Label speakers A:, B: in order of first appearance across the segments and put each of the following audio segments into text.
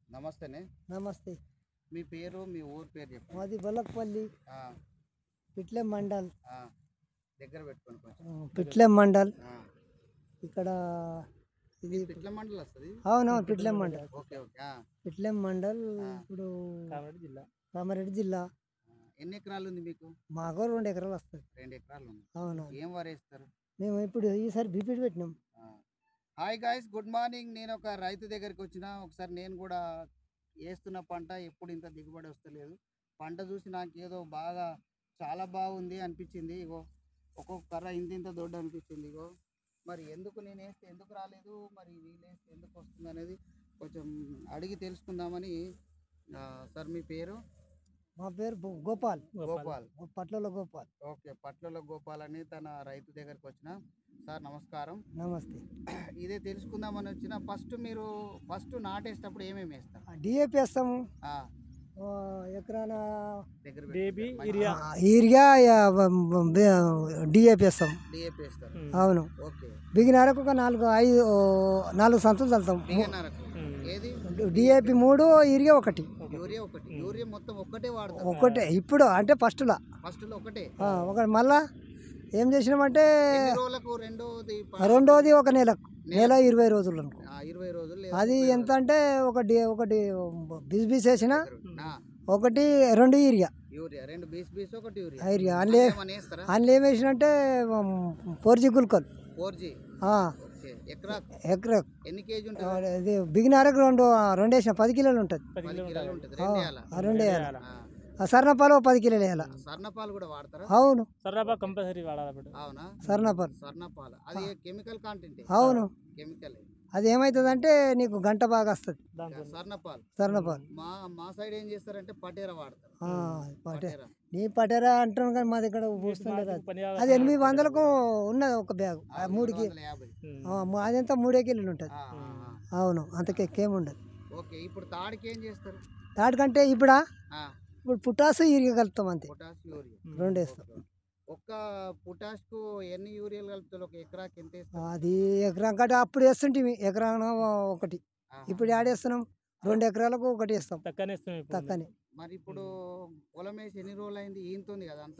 A: నమస్తేనే.
B: నమస్తే.
A: మీ పేరు, మీ ఊరు పేరు చెప్పండి.
B: మాది బొల్లపల్లి,
A: ఆ!
B: పిట్లెం మండల్.
A: ఆ! దగ్గర పెట్టుకోండి కొంచెం.
B: పిట్లెం మండల్.
A: ఆ!
B: ఇక్కడ ఇది
A: ఇది పిట్ల మండల్ వస్తది.
B: అవునవును, పిట్లెం మండల్.
A: ఓకే. ఓకే. ఆ!
B: పిట్లెం మండల్.
A: ఆ!
B: ఇప్పుడు కామారెడ్డి జిల్లా.
A: ఎన్ని ఎకరాలు ఉంది మీకు?
B: మాకు 2 ఎకరాలు వస్తుంది.
A: 2 ఎకరాలు ఉంది.
B: అవును,
A: ఏం వరేస్తారు?
B: మేము ఇప్పుడు ఈసారి బీపీటీ పెట్టినాం.
A: ఆ! Hi guys, good morning. నేను ఒక రైతు దగ్గరికి వచ్చిన. ఒకసారి నేను కూడా వేస్తున్న పంట ఎప్పుడు ఇంత దిగుబడి వస్తలేదు. పంట చూసి నాకేదో బాగా చాలా బాగుంది అనిపించింది. ఇగో ఒక్కొక్క కర్ర ఇంత దొడ్డు అనిపించింది. ఇగో మరి ఎందుకు నేను వేస్తే ఎందుకు రాలేదు, మరి వీళ్ళు వేస్తే ఎందుకు వస్తుంది అనేది కొంచెం అడిగి తెలుసుకుందామని. సార్ మీ పేరు?
B: మా పేరు గోపాల్.
A: గోపాల్.
B: పట్లలో గోపాల్.
A: ఓకే, పట్లలో గోపాల్ అని తన రైతు దగ్గరికి వచ్చిన. సార్ నమస్కారం.
B: నమస్తే.
A: ఇదే తెలుసుకుందామని వచ్చిన. ఫస్ట్ నాటేసేటప్పుడు ఏమేమి వేస్తారు?
B: డిఏపి వేస్తాము.
A: ఆ,
B: ఎకరాన
A: దగ్గర
B: యూరియా, డిఏపి వేస్తాం.
A: డిఏపి వేస్తారు.
B: అవును.
A: ఓకే.
B: బిగినారకు ఒక 4 సంచులు చల్లుతాం.
A: బిగినరకు ఏది?
B: DAP 3, urea 1.
A: యూరియా 1. యూరియా మొత్తం ఒక్కటే వాడతారు?
B: ఒకటే ఇప్పుడు, అంటే ఫస్ట్లో
A: ఒకటే.
B: ఒకటి. మళ్ళా ఏం చేసినామంటే
A: ఎన్ని రోజులకు రెండోది?
B: రెండోది ఒక నెలకు, 20 రోజులు అనుకో.
A: 20 రోజులు.
B: అది ఎంత అంటే ఒకటి బిస్ వేసిన,
A: ఆ,
B: 2 యూరియా.
A: యూరియా 2 బీస్, 1 యూరియా.
B: యూరియా అందులో ఏం వేసినంటే 4G గుల్కల్.
A: 4G. ఓకే.
B: ఎకరా
A: ఎన్ని కేజీ ఉంటుంది?
B: ఇది బిగినారకు 2 వేసిన 10 కిలోలు ఉంటుంది.
A: 10 కిలోలు ఉంటుంది.
B: 2 వేయాలి. సర్ణపాలు 10 కిలోలు వేయాలి.
A: సర్ణపాలు కూడా వాడతారా?
B: అవును,
C: సర్ణపాలు కంపల్సరీ వాడాలి.
A: అవునా? సర్ణపాలు అది కెమికల్ కంటెంట్.
B: అవును.
A: కెమికల్.
B: అది ఏమవుతుంది అంటే నీకు గంట బాగా వస్తుంది.
A: సర్ణపాలు. మా సైడ్ ఏం చేస్తారంటే పటేరా వాడతారు.
B: పటేరా. నీ పటేరా అంటున్నాను కానీ మా దగ్గర పూస్తుండదు. అది 800కు ఉన్నది ఒక బ్యాగ్. 3కి అదంతా 3 కిలోలు ఉంటుంది. అవును, అంతకే ఏముండదు.
A: ఓకే. ఇప్పుడు తాడికి ఏం చేస్తారు?
B: తాడికంటే ఇప్పుడు పొటాసు యూరియా కలుపుతాం అంతే.
A: పొటాష్, యూరియా
B: 2 వేస్తాం.
A: ఒక్క పొటాష్ కు ఎన్ని యూరియాలు కలుపుతారు? ఒక ఎకరాకి ఎంత వేస్తారు?
B: అది ఎకరం కంటే అప్పుడు వేస్తుంటే ఎకరాన 1. ఇప్పుడు ఆడేస్తున్నాం 2 ఎకరాలకు 1 వేస్తాం. తక్కనే.
A: మరి ఇప్పుడు పొలం వేసి ఎన్ని రోజులు అయింది? ఈంతుంది కదా అంతా?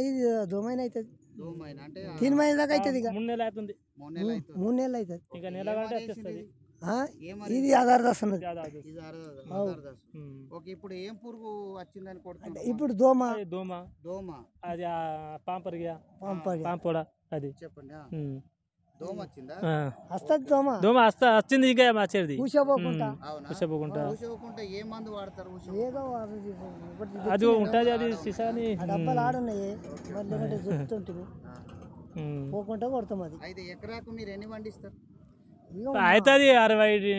B: ఇది దోమైన అవుతుంది.
A: దోమైన అంటే
B: 3 నెలల దాకా అవుతుంది. ఇక
C: 3 నెలలు అవుతుంది.
B: 3 నెలలు అవుతుంది.
C: ఇక నెల వస్తుంది.
B: ఇది ఆధారదాస్ ఉన్నది.
A: ఓకే. ఇప్పుడు ఏం పురుగు వచ్చిందని కొడుతుంది?
B: ఇప్పుడు దోమ.
C: అది పాంపొడ అది
A: చెప్పండి. దోమ వచ్చిందా?
B: వస్తుంది
C: దోమ వచ్చింది. ఇంకా వచ్చేది
B: ఊసపోకుండా.
A: ఏ మందు వాడతారు?
C: అది ఉంటుంది. అది సిసాని
B: డబ్బాలు ఆడున్నాయి. చూస్తుంటే పోకుండా కొడతాం. అది
A: 5 ఎకరాకు మీరు ఎన్ని పండిస్తారు?
C: అవుతుంది 60,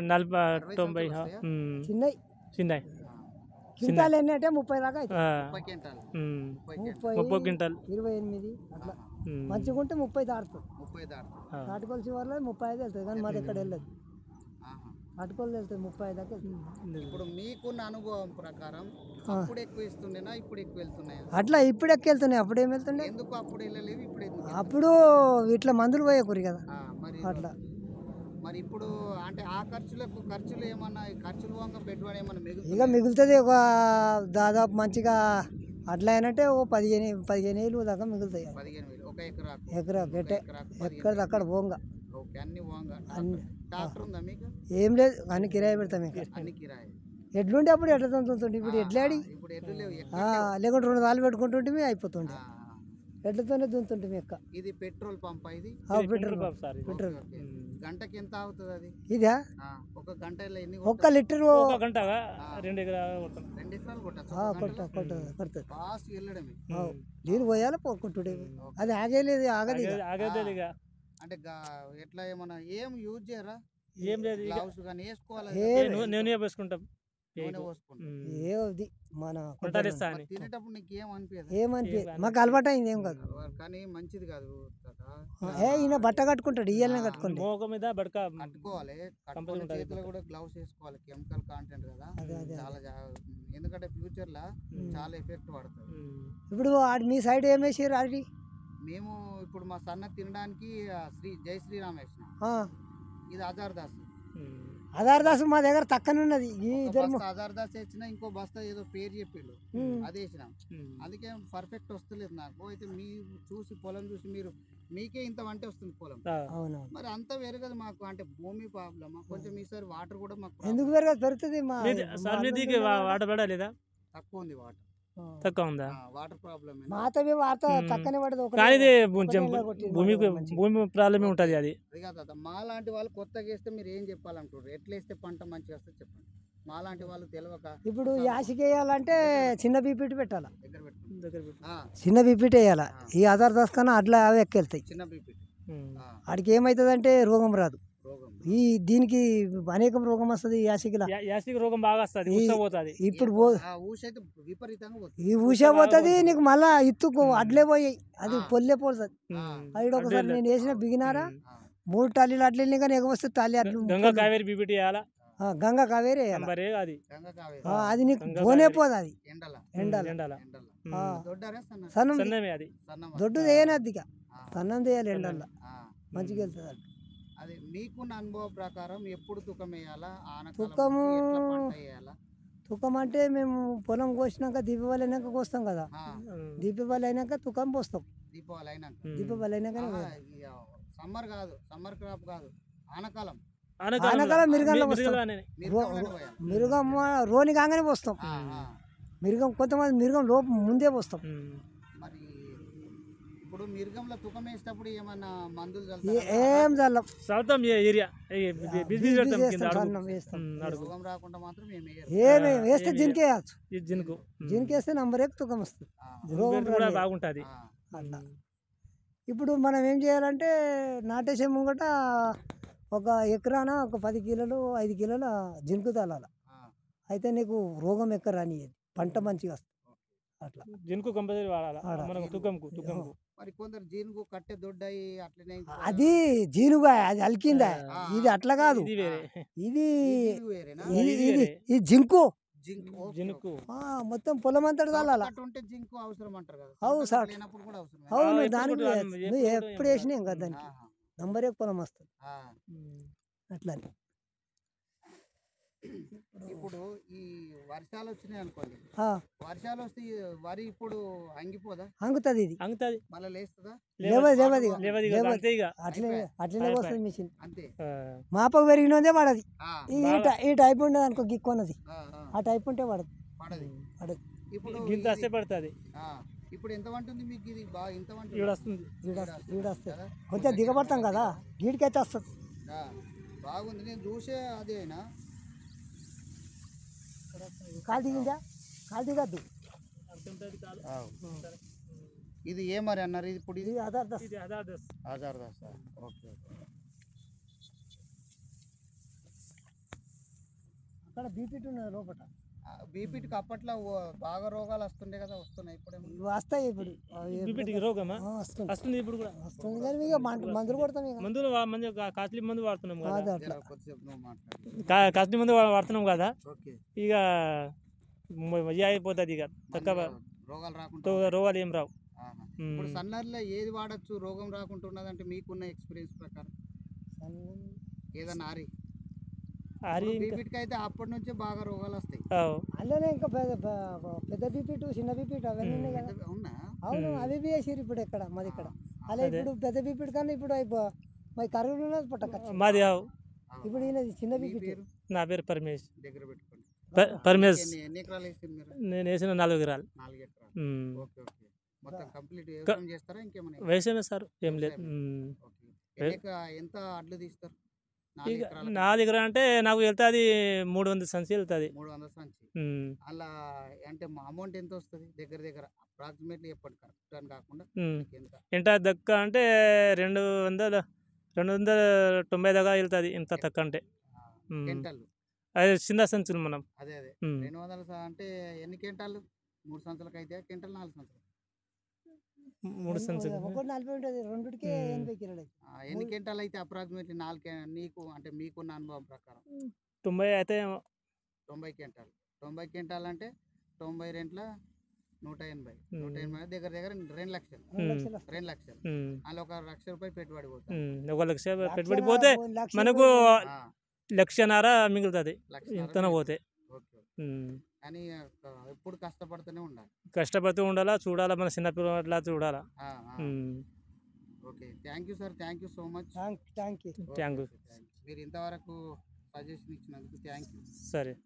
C: 40, 90. చిన్నవి
B: క్వింటాలు ఎన్ని అంటే 30 దాకా అవుతుంది.
A: 30
C: క్వింటాల్
B: 28 అట్లా. మంచిగా ఉంటే 30 దాడుతుంది. నాటుకోలు చివరిలో 35 వెళ్తుంది. కానీ మాది ఎక్కడ వెళ్ళదు. నాటుకోలు వెళ్తుంది 35 దాకా వెళ్తుంది.
A: ఇప్పుడు మీకున్న అనుభవం ప్రకారం అప్పుడు ఎక్కువ ఇస్తుండేనా, ఇప్పుడు ఎక్కువ వెళ్తున్నాయా?
B: అట్లా ఇప్పుడు ఎక్కువ వెళ్తున్నాయి. అప్పుడు ఏం వెళ్తుండే?
A: ఎందుకు అప్పుడు వెళ్ళలేవు, ఇప్పుడు ఎందుకు?
B: అప్పుడు ఇట్లా మందులు పోయేకూరి కదా అట్లా.
A: మరి ఇప్పుడు అంటే ఆ ఖర్చులు ఏమన్నా, ఖర్చులు వంక పెట్టుబడి ఏమన్నా
B: ఇక మిగులుతుంది. ఒక దాదాపు మంచిగా అట్లా అయినట్టే 15 ఏళ్ళు దాకా మిగులుతాయి.
A: 15,000 ఒక
B: ఎకరా గట్టే. ఎక్కడ అక్కడ పోంగా
A: ట్రాక్టర్ ఉందా మీకు?
B: ఏం లేదు, అన్ని కిరాయి పెడతాం. ఇక
A: అన్ని కిరాయి.
B: ఎడ్లుంటే అప్పుడు ఎట్లా తంతుంటే ఇప్పుడు ఎడ్లాడి
A: ఇప్పుడు ఎడ్లు లేవు.
B: లేకుంటే 2 రాళ్ళు పెట్టుకుంటుంటే అయిపోతుండే. ఎడ్లతోనే దున్తుంటే ఎక్క.
A: ఇది పెట్రోల్ పంప్. ఇది
B: పెట్రోల్.
A: గంటకి ఎంత అవుతుంది అది?
B: ఇదా
A: ఒక గంటలో ఎన్ని?
B: 1 లీటర్
C: 2 ఎకరాలు
B: కొడుతుంది.
A: ఫాస్ట్ వెళ్ళడమే.
B: నీళ్ళు పోయాలి పోకుంటుండే. అది ఆగేలేదు, ఆగదు.
A: అంటే ఎట్లా ఏమన్నా ఏం యూజ్ చేయరా?
C: ఏం లేదు.
A: గ్లౌస్ కానీ వేసుకోవాలి.
C: నేను వేసుకుంటాం.
B: ఏది మన
A: తినేటప్పుడు నీకు ఏమనిపించదు?
B: మాకు అలవాటు అయింది. ఏం కాదు
A: కానీ మంచిది కాదు.
B: ఈయన బట్ట కట్టుకుంటాడు, ఇయ్యాలనే కట్టుకోండి.
A: కట్టుకోవాలి. చేతిలో కూడా గ్లౌస్ వేసుకోవాలి. కెమికల్ కాంటెంట్ కదా, చాలా. ఎందుకంటే ఫ్యూచర్ లా చాలా ఎఫెక్ట్ పడుతుంది.
B: ఇప్పుడు మీ సైడ్ ఏం వేసారు? అది
A: మేము ఇప్పుడు మా సన్న తినడానికి జై శ్రీరామ్ వేసినాం. ఇది ఆధార్ దాస్.
B: అదార్దాసు మా దగ్గర తక్కన ఉన్నది ఈ ఇద్దరు
A: హజార్దాస్ తెచ్చినా ఇంకో బస్తా ఏదో పేరు చెప్పిండు అది వేసినాం. అందుకే పర్ఫెక్ట్ వస్తలేదు నాకు. అయితే మీ చూసి పొలం చూసి మీరు మీకే ఇంత వంట వస్తుంది పొలం. మరి అంతా వేరు కదా మాకు, అంటే భూమి ప్రాబ్లమా కొంచెం ఈసారి వాటర్ కూడా మాకు
B: ఎందుకు వేరుగా పెరుగుతుంది
C: వాటర్ పడలేదా?
A: తక్కువ ఉంది వాటర్.
C: తక్కువ ఉందా?
A: వాటర్ ప్రాబ్లమ్
B: మాతవి వార్త తక్కనే పడదు.
C: కానీ ఇది భూమి ప్రాబ్లమే ఉంటుంది అది.
A: అది కాదు, మా లాంటి వాళ్ళు కొత్తగా వేస్తే మీరు ఏం చెప్పాలంటారు? ఎట్లా వేస్తే పంట మంచిగా వస్తుంది చెప్పండి. మా లాంటి వాళ్ళు తెలియక
B: ఇప్పుడు యాసికి వేయాలంటే చిన్న బీపీటీ పెట్టాలా,
A: దగ్గర పెట్టుకుంటారు.
B: చిన్న బీపీటీ వేయాలా. ఈ ఆధార్ దాస్ కన్నా అట్లా అవి ఎక్కెళ్తాయి.
A: చిన్న బీపీ
B: వాడికి ఏమవుతుంది అంటే రోగం రాదు. ఈ దీనికి అనేకం రోగం వస్తుంది యాసికి
C: రోగం బాగా వస్తుంది.
B: ఇప్పుడు
A: విపరీతంగా
B: ఈ ఊసే పోతుంది నీకు, మళ్ళా ఇత్తుకు అడ్లే పోయాయి, అది పొల్లే పోతుంది. అవి ఒకసారి నేను వేసిన బిగినారా 3 టాలీలు అడ్లు వెళ్ళి కానీ ఎగవస్తే టాలీ అడ్లు
C: గంగా కావేరి బీపీటీ వేయాలా,
B: గంగా కావేరి అది నీకు పోనే పోదు. అది ఎండల సన్నం దొడ్డు వేయనద్ది, సన్నం చేయాలి ఎండల్లో మంచిగా వెళ్తుంది.
A: అది మీకున్న అనుభవం ప్రకారం ఎప్పుడు తూకం వేయాలా?
B: తూకము తూకం అంటే మేము పొలం కోసినాక దీపావళి అయినాక కోస్తాం కదా, దీపావళి అయినాక తూకం పోస్తాం. దీపావళి అయినాక
A: సమ్మర్ కాదు, సమ్మర్ క్రాప్ కాదు, ఆనకాలం
B: మిరుగంలో పోస్తాం. మిరుగం రోని కాగానే పోస్తాం. మిరుగం కొంతమంది మిరుగం లోపు ముందే పోస్తాం.
A: మరి ఇప్పుడు మిరుగంలో తుకం వేసేటప్పుడు ఏమన్నా మందులు
B: ఏం చల్లం,
A: రోగం రాకుండా మాత్రం
B: ఏమి వేస్తే జిన్కే వేయచ్చు. జిన్కి వేస్తే నంబర్ ఎక్ తుకం వస్తుంది, రోగం
C: బాగుంటుంది.
B: అట్లా ఇప్పుడు మనం ఏం చేయాలంటే నాటేసే ముంగట ఒక ఎకరాన ఒక 10 కిలోలు 5 కిలోల జినుకు తలాల. అయితే నీకు రోగం ఎక్కడ రానియది, పంట మంచిగా వస్తుంది. అట్లా
C: జినుకు కంపల్సరీ వాడాలా మనకు తుకంకు.
A: మరి కొందరు జీనుకు కట్టె దొడ్డాయి అట్లనే,
B: అది జీనుగా అది అలికిందా, ఇది అట్లా కాదు. ఇది ఇది జింకు మొత్తం పొలం అంతా తలాల.
A: జింకు అవసరం అంటారు కదా.
B: అవును, దానికి నువ్వు ఎప్పుడు వేసినాం కదా దానికి నంబర్ ఎక్ పొలం వస్తుంది. అట్లా
A: ఇప్పుడు ఈ వర్షాలు వచ్చినాయి అనుకోండి, వర్షాలు వస్తే వరి ఇప్పుడు అంగిపోదా?
B: అంగుతుంది, ఇది
A: మళ్ళీ లేస్తుందా?
B: అట్లనే వస్తుంది మిషన్.
A: అంతే
B: మాపకు పెరిగినదే పడది. ఈ టైప్ ఉండదు అనుకో, గిక్కొన్నది ఆ టైప్ ఉంటే పడదు. పడదు
A: ఇప్పుడు పడుతుంది. ఇప్పుడు ఎంత వంటుంది మీకు? ఇది బాగా ఇంత
B: వస్తుంది, కొంచెం దిగబడతాం కదా, గీడికైతే వస్తుంది.
A: బాగుంది, నేను చూసే అది అయినా
B: కాలు దిగిందా, కాలు దిగద్దు.
A: ఇది ఏ మరి అన్నారు? ఇప్పుడు ఇది
B: ఆధార్ దాస్.
A: ఓకే.
B: అక్కడ బీపీటీ ఉన్నది లోపల.
A: బీపీటీకి అప్పట్లో బాగా రోగాలు వస్తుండే కదా, వస్తున్నాయి ఇప్పుడు?
B: వస్తాయి ఇప్పుడు.
C: రోగమా వస్తుంది ఇప్పుడు కూడా
B: వస్తుంది, కానీ ఇక మందులు కొడతాం.
C: మందు కాస్ట్లీ మందు వాడుతున్నాం కదా,
A: కాస్ట్లీ
C: మందు వాడుతున్నాం కదా, ఇక అయిపోతుంది. ఇక తక్కువ రోగాలు ఏం రావు.
A: ఇప్పుడు సన్నర్లో ఏది వాడచ్చు రోగం రాకుంటున్నది అంటే మీకున్న ఎక్స్పీరియన్స్ ప్రకారం? ఏదన్నా బీపీటీకి అయితే అప్పటి నుంచే బాగా రోగాలు వస్తాయి.
B: అలానే ఇంకా పెద్ద బీపీటీ చిన్న బీపీటీ అవన్నీ ఉన్నాయి కదా. అవును, అవి వేసారు ఇప్పుడు ఇక్కడ మాది ఇక్కడ. అలా ఇప్పుడు పెద్ద బీపీటీ కానీ ఇప్పుడు మరి కరువులు పుట్టక
C: మాది
B: ఇప్పుడు ఈయనది చిన్న బీపీటీ.
C: నా పేరు పరమేష్.
A: దగ్గర పెట్టుకోండి.
C: పరమేష్.
A: ఎన్ని ఎకరాలు వేసారు మీరు?
C: నేను వేసిన 4 ఎకరాలు.
A: 4 ఎకరాలు. ఓకే. మొత్తం కంప్లీట్ చేస్తారా ఇంకేమైనా?
C: వేసామే సార్, ఏం లేదు.
A: ఎంత అడ్లు తీస్తారు?
C: 4 ఎకరాలు అంటే నాకు వెళ్తుంది 300 సంచి వెళ్తుంది.
A: 300 సంచి. అలా అంటే అమౌంట్ ఎంత వస్తుంది దగ్గర అప్రాక్సిమేట్లీ ఎప్పటి కరెక్ట్ అని కాకుండా
C: ఎంత దక్క అంటే 290 దాకా వెళ్తుంది. ఎంత తక్కువ అంటే అది చిన్న సంచులు మనం.
A: అదే 200 అంటే ఎన్ని క్వింటాలు? 3 సంచులకు అయితే క్వింటాల్ 4 సంచులు?
C: 3 సంచులు.
A: ఎన్ని క్వింటాలు అయితే అప్రాక్సిమేట్లీ 4 నీకు అంటే మీకున్న అనుభవం ప్రకారం?
C: 90 అయితే
A: 90 క్వింటాలు. 90 క్వింటాలు అంటే 90 రెంట్ల 180 దగ్గర 2 లక్షలు. 2 లక్షలు అలా 1 లక్ష రూపాయలు పెట్టుబడి పోతుంది.
C: 1 లక్ష పెట్టుబడి పోతే మనకు లక్షన్నర మిగులుతుంది
A: లక్షన్నర
C: ఇంతన పోతే.
A: ఓకే.
C: ఉమ్.
A: కానీ ఎప్పుడు కష్టపడుతూనే ఉండాలి.
C: కష్టపడుతూ ఉండాలా, చూడాలా, మన చిన్నపిల్లల చూడాలా.
A: ఆ, ఆ. Okay, thank you sir, thank you so much.
B: Thank you.
C: Thank you.
A: మీరు ఇంతవరకు సజెషన్ ఇచ్చినందుకు థ్యాంక్ యూ.
C: సరే.